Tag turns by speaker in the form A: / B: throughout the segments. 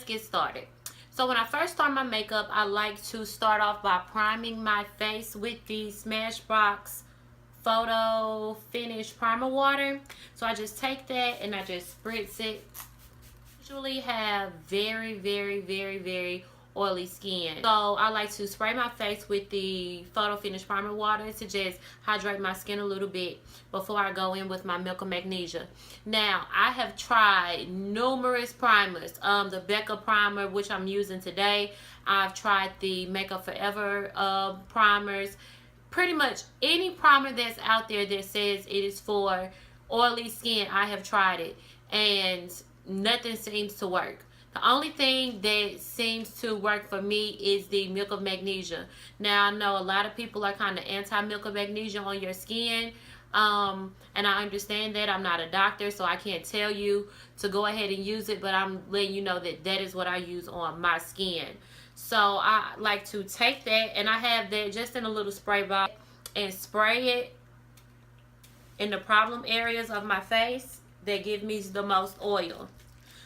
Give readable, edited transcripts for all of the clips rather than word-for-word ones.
A: let's get started. So when I first start my makeup, I like to start off by priming my face with the Smashbox Photo Finish Primer Water. So I just take that and I just spritz it. Usually have very oily skin, so I like to spray my face with the Photo Finish Primer Water to just hydrate my skin a little bit before I go in with my Milk of Magnesia. Now I have tried numerous primers, the Becca primer, which I'm using today. I've tried the Makeup Forever primers. Pretty much any primer that's out there that says it is for oily skin, I have tried it and nothing seems to work. The only thing that seems to work for me is the Milk of Magnesia. Now I know a lot of people are kind of anti-Milk of Magnesia on your skin, and I understand that. I'm not a doctor, so I can't tell you to go ahead and use it, but I'm letting you know that that is what I use on my skin. So I like to take that, and I have that just in a little spray bottle, and spray it in the problem areas of my face that give me the most oil.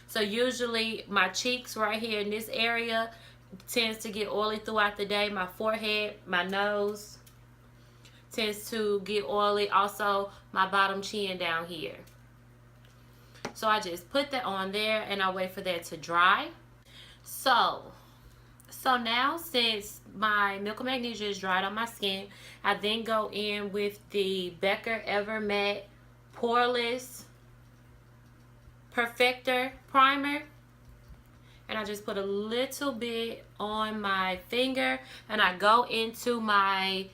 A: So usually my cheeks right here in this area tends to get oily throughout the day. My forehead, my nose tends to get oily. Also my bottom chin down here. So I just put that on there and I wait for that to dry. So now, since my Milk of Magnesia is dried on my skin, I then go in with the Becca Ever Matte Poreless Perfector Primer, and I just put a little bit on my finger, and I go into my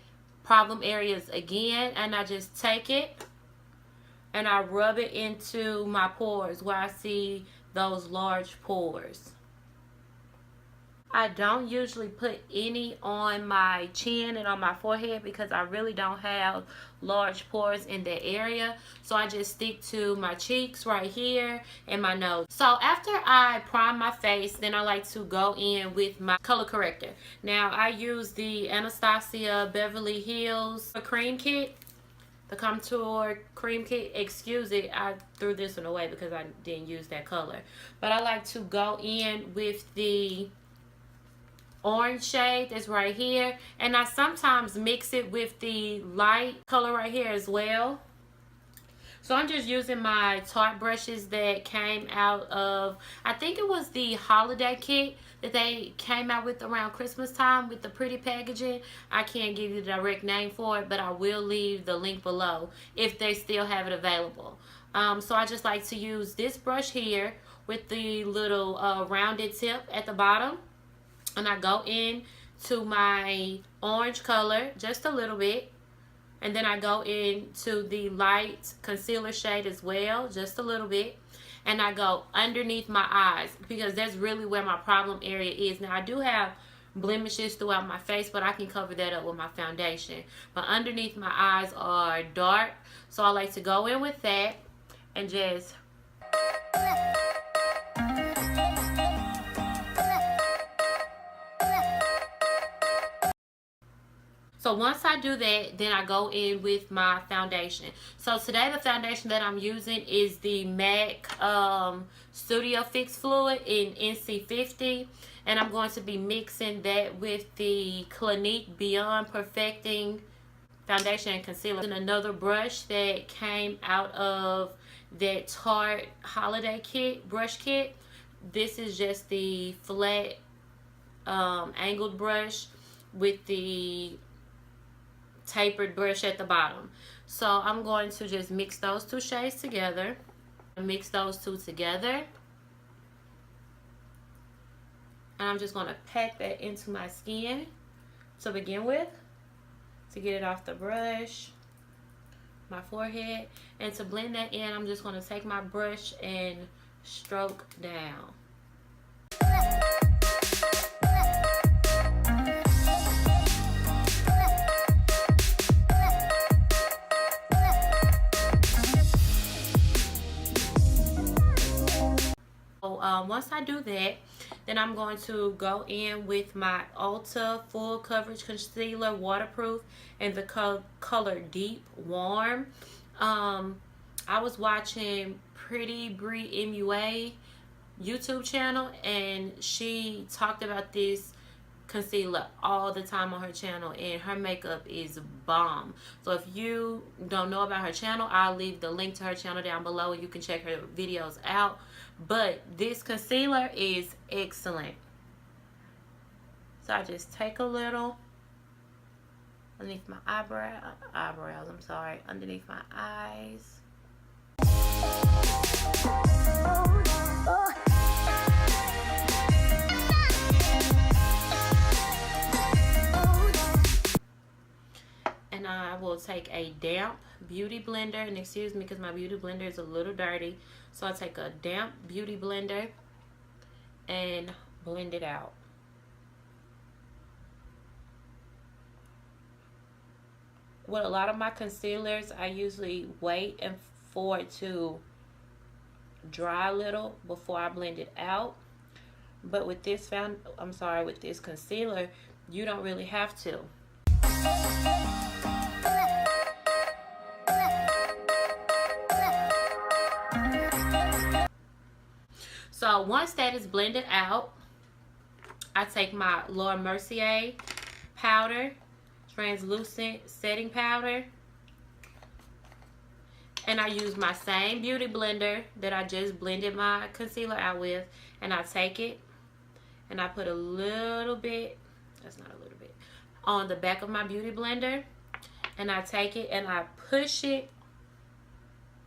A: problem areas again, and I just take it and I rub it into my pores where I see those large pores. I don't usually put any on my chin and on my forehead because I really don't have large pores in that area. So I just stick to my cheeks right here and my nose. So after I prime my face, then I like to go in with my color corrector. Now I use the Anastasia Beverly Hills cream kit. The contour cream kit. Excuse it, I threw this one away because I didn't use that color. But I like to go in with the orange shade that's right here, and I sometimes mix it with the light color right here as well. So I'm just using my Tarte brushes that came out of, I think it was the holiday kit that they came out with around Christmas time with the pretty packaging. I can't give you the direct name for it, but I will leave the link below if they still have it available. So I just like to use this brush here with the little rounded tip at the bottom. And I go in to my orange color just a little bit, and then I go into the light concealer shade as well, just a little bit, and I go underneath my eyes because that's really where my problem area is. Now I do have blemishes throughout my face, but I can cover that up with my foundation, but underneath my eyes are dark, so I like to go in with that and just So once I do that, then I go in with my foundation. So today the foundation that I'm using is the MAC Studio Fix Fluid in NC50. And I'm going to be mixing that with the Clinique Beyond Perfecting Foundation and Concealer. And another brush that came out of that Tarte Holiday Kit, brush kit. This is just the flat angled brush with the tapered brush at the bottom. So I'm going to just mix those two shades together. Mix those two together. And I'm just going to pat that into my skin to begin with, to get it off the brush, my forehead. And to blend that in, I'm just going to take my brush and stroke down. Once I do that, then I'm going to go in with my Ulta Full Coverage Concealer Waterproof in the color Deep Warm. I was watching PRETTYBREEMUA YouTube channel, and she talked about this concealer all the time on her channel, and her makeup is bomb. So if you don't know about her channel, I'll leave the link to her channel down below and you can check her videos out. But this concealer is excellent. So I just take a little underneath my eyebrows, I'm sorry, underneath my eyes. And I will take a damp beauty blender, and excuse me because my beauty blender is a little dirty. So I take a damp beauty blender and blend it out. With a lot of my concealers, I usually wait and for it to dry a little before I blend it out. But with this with this concealer, you don't really have to. So once that is blended out, I take my Laura Mercier powder, translucent setting powder, and I use my same beauty blender that I just blended my concealer out with, and I take it and I put a little bit, that's not a little bit, on the back of my beauty blender, and I take it and I push it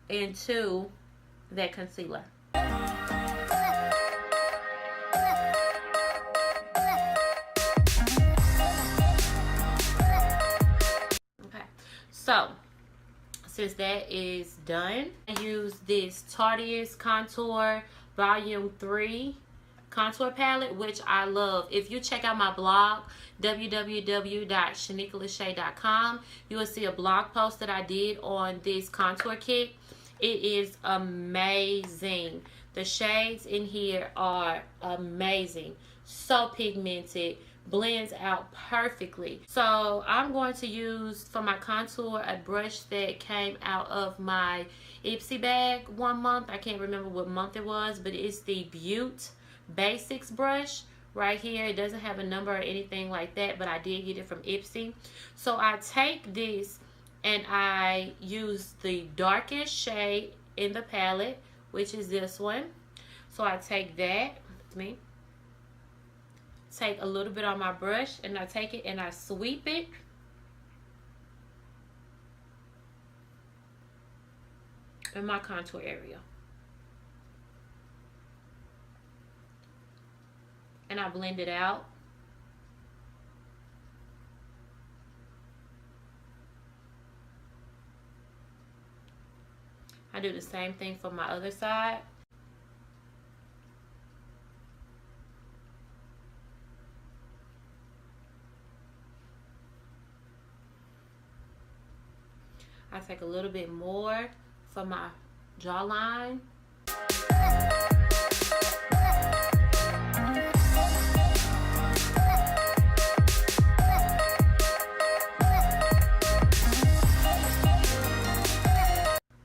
A: into that concealer. So, since that is done, I use this Tarte's Contour Volume 3 contour palette, which I love. If you check out my blog, www.shanikalashea.com, you will see a blog post that I did on this contour kit. It is amazing. The shades in here are amazing. So pigmented. Blends out perfectly. So I'm going to use for my contour a brush that came out of my Ipsy bag one month. I can't remember what month it was, but it's the Butte Basics brush right here. It doesn't have a number or anything like that, but I did get it from Ipsy. So I take this and I use the darkest shade in the palette, which is this one. So I take that, take a little bit on my brush, and I take it and I sweep it in my contour area, and I blend it out. I do the same thing for my other side. I take a little bit more for my jawline.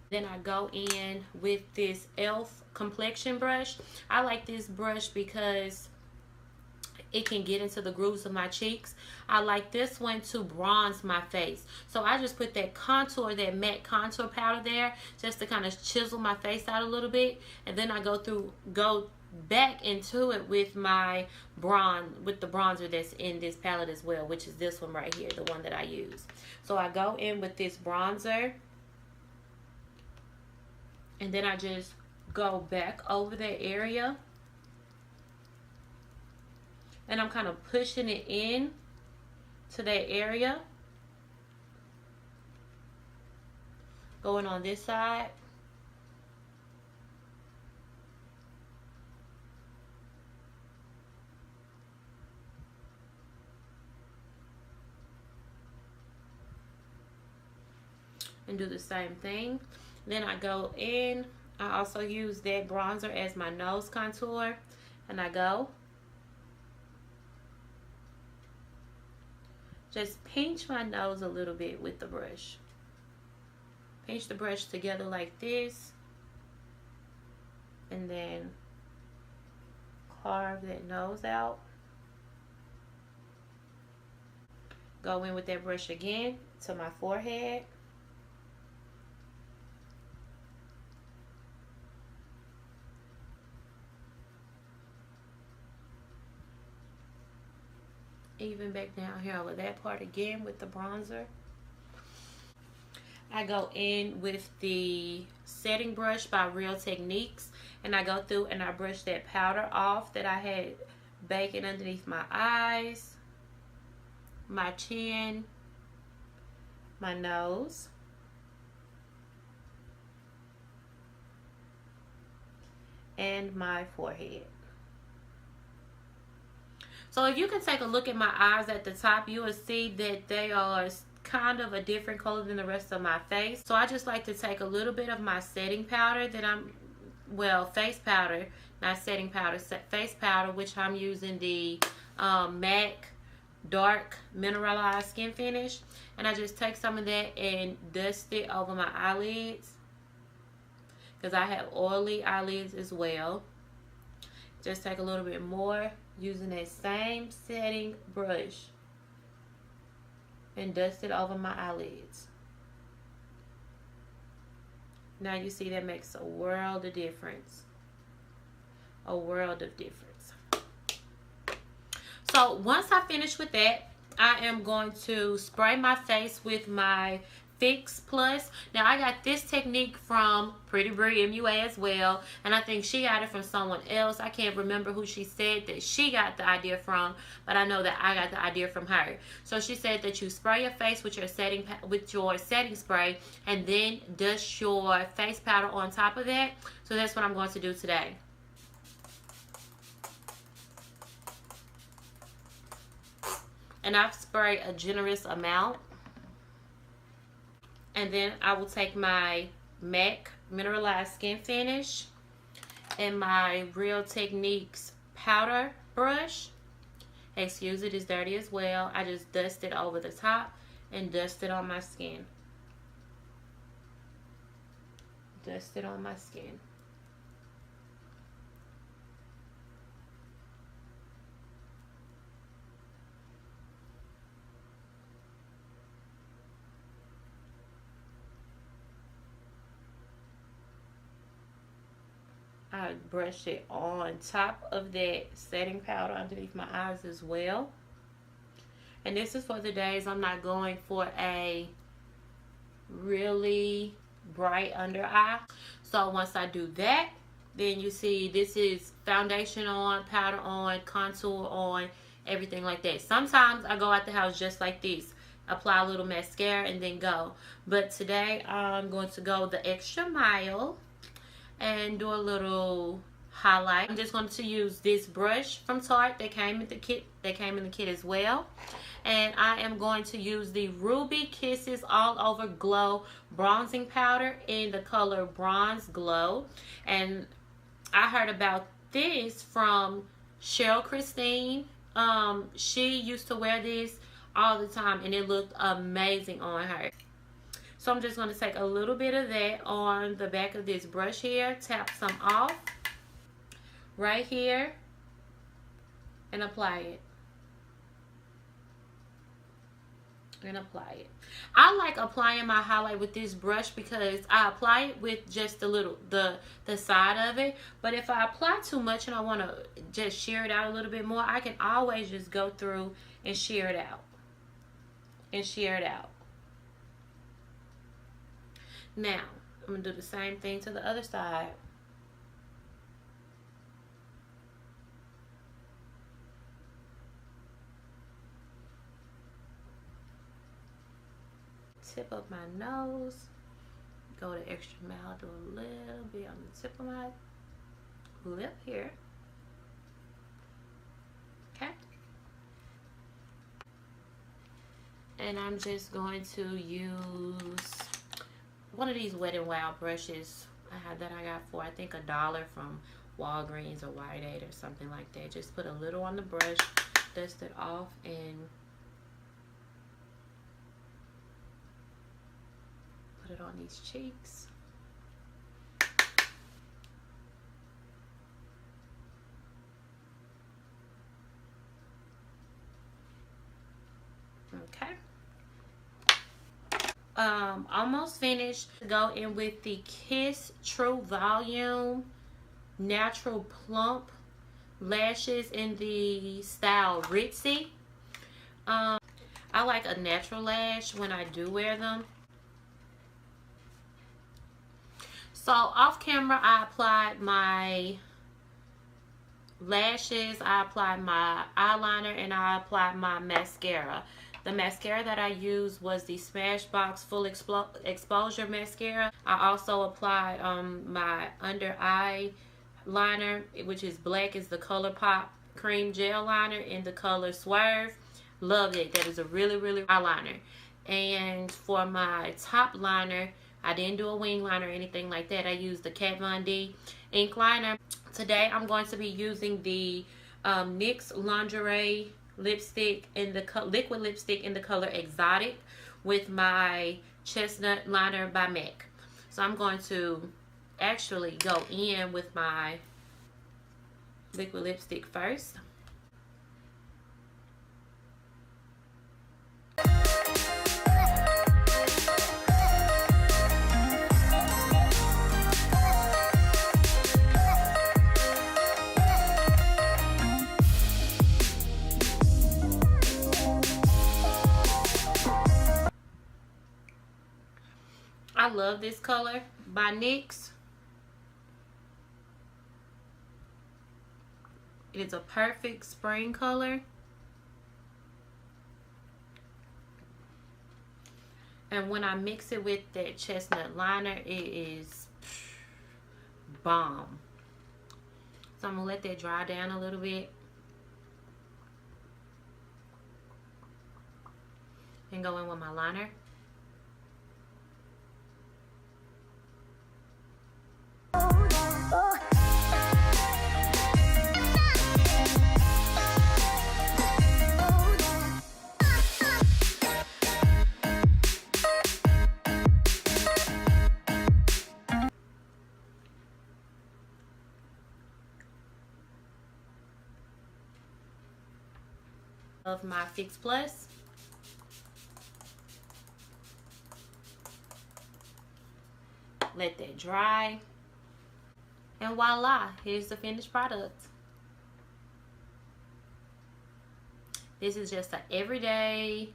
A: Then I go in with this e.l.f. complexion brush. I like this brush because it can get into the grooves of my cheeks. I like this one to bronze my face. So I just put that contour, that matte contour powder there, just to kind of chisel my face out a little bit. And then I go back into it with my the bronzer that's in this palette as well, which is this one right here, the one that I use. So I go in with this bronzer, and then I just go back over that area. And I'm kind of pushing it in to that area. Going on this side. And do the same thing. Then I go in. I also use that bronzer as my nose contour. And I go. Just pinch my nose a little bit with the brush. Pinch the brush together like this. And then carve that nose out. Go in with that brush again to my forehead. Even back down here over that part again with the bronzer. I go in with the setting brush by Real Techniques, and I go through and I brush that powder off that I had baking underneath my eyes, my chin, my nose, and my forehead. So if you can take a look at my eyes at the top, you will see that they are kind of a different color than the rest of my face. So I just like to take a little bit of my setting powder that face powder, not setting powder, face powder, which I'm using the MAC Dark Mineralized Skin Finish. And I just take some of that and dust it over my eyelids, because I have oily eyelids as well. Just take a little bit more using that same setting brush and dust it over my eyelids. Now you see that makes a world of difference. A world of difference. So once I finish with that, I am going to spray my face with my Fix Plus. Now I got this technique from PRETTYBREEMUA as well, and I think she got it from someone else. I can't remember who she said that she got the idea from, but I know that I got the idea from her. So she said that you spray your face with your setting spray, and then dust your face powder on top of that. So that's what I'm going to do today. And I've sprayed a generous amount. And then I will take my MAC Mineralized Skin Finish and my Real Techniques powder brush. Excuse it, it's dirty as well. I just dust it over the top and dust it on my skin. Dust it on my skin. I brush it on top of that setting powder underneath my eyes as well. And this is for the days I'm not going for a really bright under eye. So once I do that, then you see this is foundation on, powder on, contour on, everything like that. Sometimes I go out the house just like this. Apply a little mascara and then go. But today I'm going to go the extra mile and do a little highlight. I'm just going to use this brush from Tarte that came in the kit as well. And I am going to use the Ruby Kisses All Over Glow bronzing powder in the color Bronze Glow. And I heard about this from Cheryl Christine. She used to wear this all the time and it looked amazing on her. So I'm just going to take a little bit of that on the back of this brush here, tap some off right here, and apply it. And apply it. I like applying my highlight with this brush because I apply it with just a little, the side of it. But if I apply too much and I want to just shear it out a little bit more, I can always just go through and shear it out. And shear it out. Now, I'm going to do the same thing to the other side. Tip of my nose. Go the extra mile, do a little bit on the tip of my lip here. Okay. And I'm just going to use one of these Wet n Wild brushes that I got for I think $1 from Walgreens or Rite Aid or something like that. Just put a little on the brush, dust it off, and put it on these cheeks. almost finished. Go in with the Kiss True Volume Natural Plump lashes in the style Ritzy. I like a natural lash when I do wear them. So off camera, I applied my lashes, I applied my eyeliner, and I applied my mascara. The mascara that I used was the Smashbox Full Exposure Mascara. I also applied my under eye liner, which is black, is the ColourPop Cream Gel Liner in the color Swerve. Love it. That is a really, really eyeliner. And for my top liner, I didn't do a wing liner or anything like that. I used the Kat Von D ink liner. Today I'm going to be using the NYX Lingerie lipstick in the liquid lipstick in the color Exotic with my Chestnut liner by MAC. So I'm going to actually go in with my liquid lipstick first. I love this color by NYX. It is a perfect spring color. And when I mix it with that chestnut liner, it is bomb. So I'm going to let that dry down a little bit. And go in with my liner. Of my Fix Plus. Let that dry. And voila, here's the finished product. This is just an everyday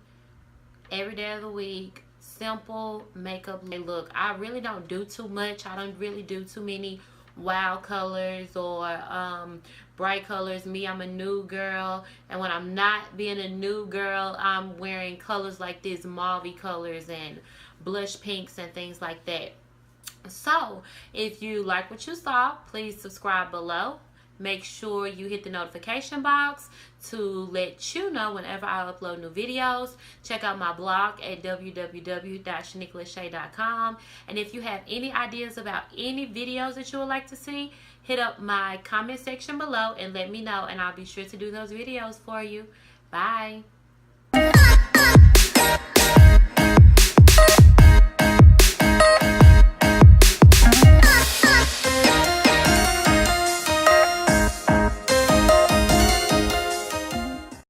A: of the week, simple makeup look. I really don't do too much. I don't really do too many wild colors or bright colors. Me, I'm a nude girl, and when I'm not being a nude girl, I'm wearing colors like this, mauvey colors and blush pinks and things like that. So if you like what you saw, please subscribe below. Make sure you hit the notification box to let you know whenever I upload new videos. Check out my blog at www.shaniquelashay.com. And if you have any ideas about any videos that you would like to see, hit up my comment section below and let me know, and I'll be sure to do those videos for you. Bye.